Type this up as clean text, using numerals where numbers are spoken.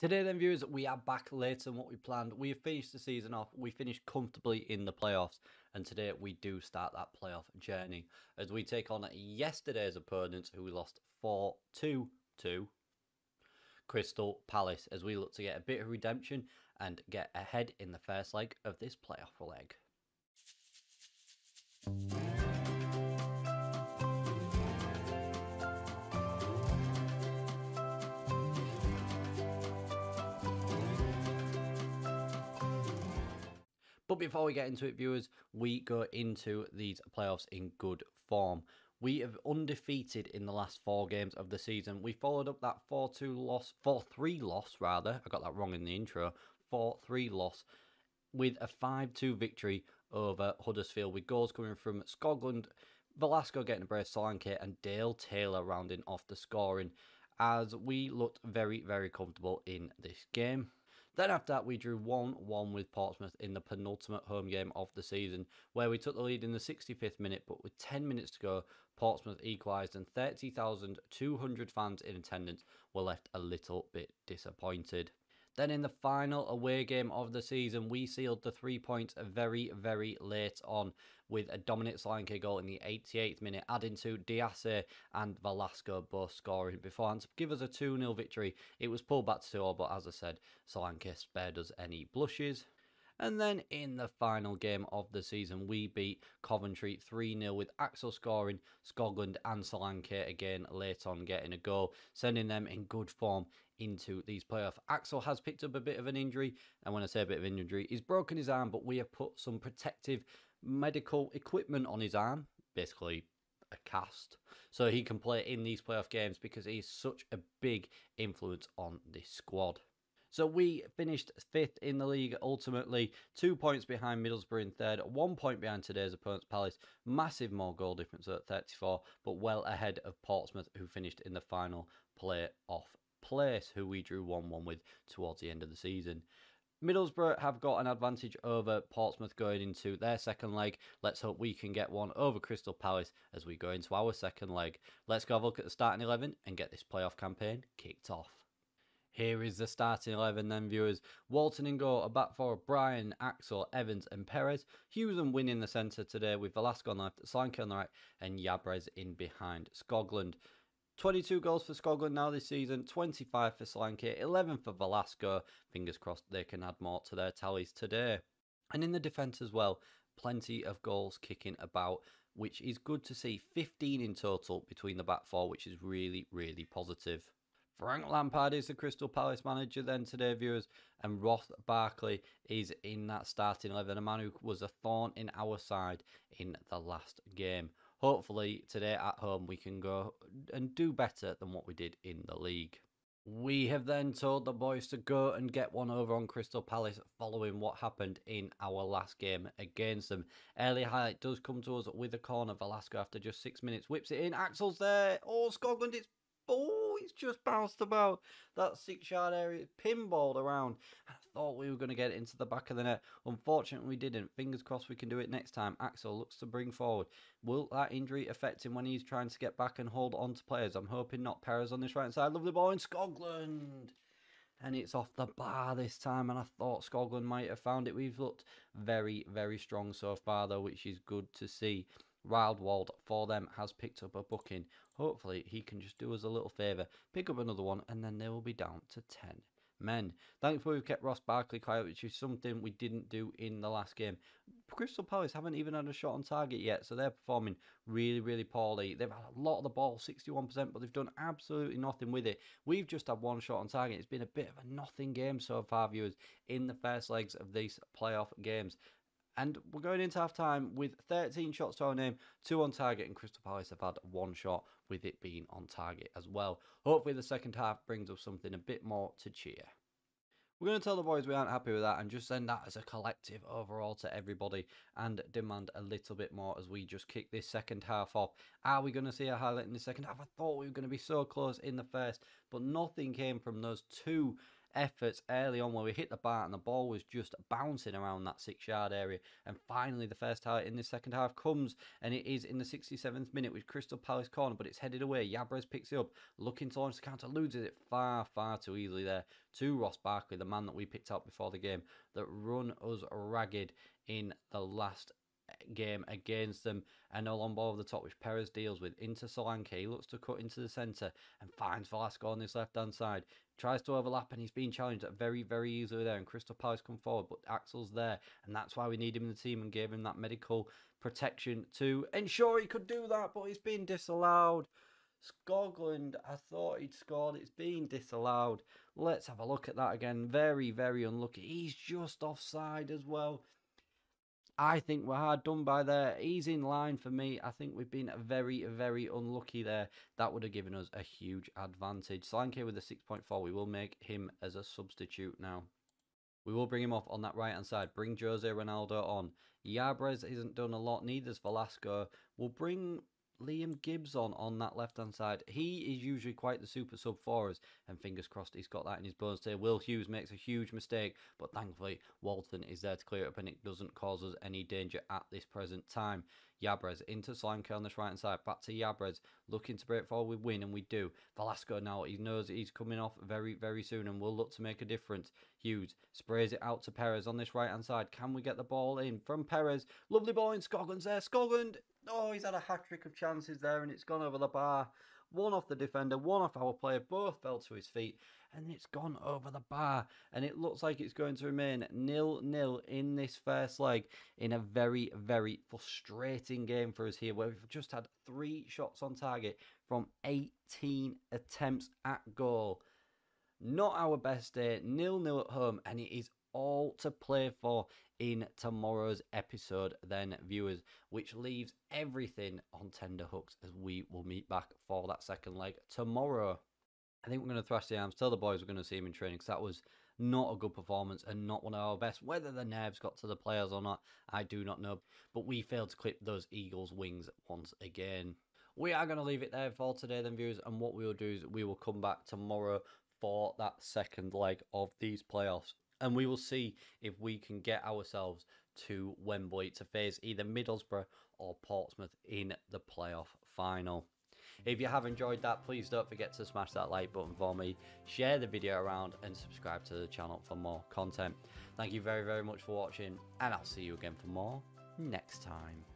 Today then viewers, we are back later than what we planned. We have finished the season off, we finished comfortably in the playoffs, and today we do start that playoff journey as we take on yesterday's opponents who we lost 4-2 to Crystal Palace as we look to get a bit of redemption and get ahead in the first leg of this playoff leg. But before we get into it, viewers, we go into these playoffs in good form. We have undefeated in the last 4 games of the season. We followed up that 4-3 loss rather. I got that wrong in the intro. 4-3 loss with a 5-2 victory over Huddersfield, with goals coming from Skoglund, Velasco getting a brace, Solanke and Dale Taylor rounding off the scoring as we looked very, very comfortable in this game. Then after that, we drew 1-1 with Portsmouth in the penultimate home game of the season, where we took the lead in the 65th minute, but with 10 minutes to go, Portsmouth equalised and 30,200 fans in attendance were left a little bit disappointed. Then in the final away game of the season, we sealed the 3 points very, very late on with a Dominic Solanke goal in the 88th minute, adding to Diasse and Velasco both scoring beforehand to give us a 2-0 victory. It was pulled back to 2-0, but as I said, Solanke spared us any blushes. And then in the final game of the season, we beat Coventry 3-0 with Axel scoring, Skoglund and Solanke again late on getting a goal, sending them in good form into these playoffs. Axel has picked up a bit of an injury, and when I say a bit of an injury, he's broken his arm, but we have put some protective medical equipment on his arm, basically a cast, so he can play in these playoff games because he's such a big influence on this squad. So we finished 5th in the league ultimately, 2 points behind Middlesbrough in 3rd, 1 point behind today's opponents Palace, massive more goal difference at 34, but well ahead of Portsmouth who finished in the final playoff place, who we drew 1-1 with towards the end of the season. Middlesbrough have got an advantage over Portsmouth going into their second leg. Let's hope we can get one over Crystal Palace as we go into our second leg. Let's go have a look at the starting 11 and get this playoff campaign kicked off. Here is the starting 11 then, viewers. Walton in goal, a back four of Bryan, Axel, Evans and Perez. Hughes and Wynn in the centre today with Velasco on the left, Solanke on the right and Yabres in behind Skoglund. 22 goals for Skoglund now this season, 25 for Solanke, 11 for Velasco. Fingers crossed they can add more to their tallies today. And in the defence as well, plenty of goals kicking about, which is good to see. 15 in total between the back four, which is really, really positive. Frank Lampard is the Crystal Palace manager then today, viewers, and Ross Barkley is in that starting 11, a man who was a thorn in our side in the last game. Hopefully today at home we can go and do better than what we did in the league. We have then told the boys to go and get one over on Crystal Palace following what happened in our last game against them. Early highlight does come to us with a corner. Velasco after just 6 minutes whips it in. Axel's there. Oh, Skoglund, he's just bounced about that 6-yard area, pinballed around. I thought we were going to get it into the back of the net. Unfortunately, we didn't. Fingers crossed we can do it next time. Axel looks to bring forward. Will that injury affect him when he's trying to get back and hold on to players? I'm hoping not. Perez on this right side. Lovely ball in Skoglund. And it's off the bar this time, and I thought Skoglund might have found it. We've looked very, very strong so far, though, which is good to see. Wildwald for them has picked up a booking. Hopefully he can just do us a little favour, pick up another one, and then they will be down to 10 men. Thankfully we've kept Ross Barkley quiet, which is something we didn't do in the last game. Crystal Palace haven't even had a shot on target yet, so they're performing really, really poorly. They've had a lot of the ball, 61%, but they've done absolutely nothing with it. We've just had one shot on target. It's been a bit of a nothing game so far, viewers, in the first legs of these playoff games. And we're going into half-time with 13 shots to our name, 2 on target, and Crystal Palace have had 1 shot, with it being on target as well. Hopefully the second half brings us something a bit more to cheer. We're going to tell the boys we aren't happy with that and just send that as a collective overall to everybody and demand a little bit more as we just kick this second half off. Are we going to see a highlight in the second half? I thought we were going to be so close in the first, but nothing came from those 2 efforts early on where we hit the bar and the ball was just bouncing around that 6-yard area. And finally, the first highlight in the second half comes, and it is in the 67th minute with Crystal Palace corner, but it's headed away. Yabres picks it up, looking to launch the counter, loses it far too easily there to Ross Barkley, the man that we picked out before the game, that run us ragged in the last game against them. And no long ball over the top, which Perez deals with into Solanke. He looks to cut into the centre and finds Velasco on this left hand side, tries to overlap, and he's being challenged very easily there, and Crystal Palace come forward, but Axel's there, and that's why we need him in the team and gave him that medical protection to ensure he could do that, but it's been disallowed. Scotland, I thought he'd scored. It's been disallowed. Let's have a look at that again. Very unlucky. He's just offside as well. I think we're hard done by there. He's in line for me. I think we've been very unlucky there. That would have given us a huge advantage. Solanke with a 6.4. We will make him as a substitute now. We will bring him off on that right-hand side. Bring Jose Ronaldo on. Yabres isn't done a lot. Neither's Velasco. We'll bring Liam Gibbs on that left-hand side. He is usually quite the super sub for us, and fingers crossed he's got that in his bones today. Will Hughes makes a huge mistake, but thankfully Walton is there to clear it up, and it doesn't cause us any danger at this present time. Yabres into Solanke on this right-hand side. Back to Yabres, looking to break forward with win, and we do. Velasco now, he knows he's coming off very soon and will look to make a difference. Hughes sprays it out to Perez on this right-hand side. Can we get the ball in from Perez? Lovely ball in. Scotland's there. Scotland! Oh, he's had a hat-trick of chances there, and it's gone over the bar. One off the defender, one off our player. Both fell to his feet, and it's gone over the bar. And it looks like it's going to remain 0-0 in this first leg in a very frustrating game for us here, where we've just had 3 shots on target from 18 attempts at goal. Not our best day. 0-0 at home, and it is all to play for in tomorrow's episode then, viewers, which leaves everything on tender hooks as we will meet back for that second leg tomorrow. I think we're going to thrash the arms, tell the boys we're going to see him in training, because that was not a good performance and not one of our best. Whether the nerves got to the players or not, I do not know, but we failed to clip those Eagles' wings once again. We are going to leave it there for today then, viewers, and what we will do is we will come back tomorrow for that second leg of these playoffs. And we will see if we can get ourselves to Wembley to face either Middlesbrough or Portsmouth in the playoff final. If you have enjoyed that, please don't forget to smash that like button for me, share the video around, and subscribe to the channel for more content. Thank you very much for watching, and I'll see you again for more next time.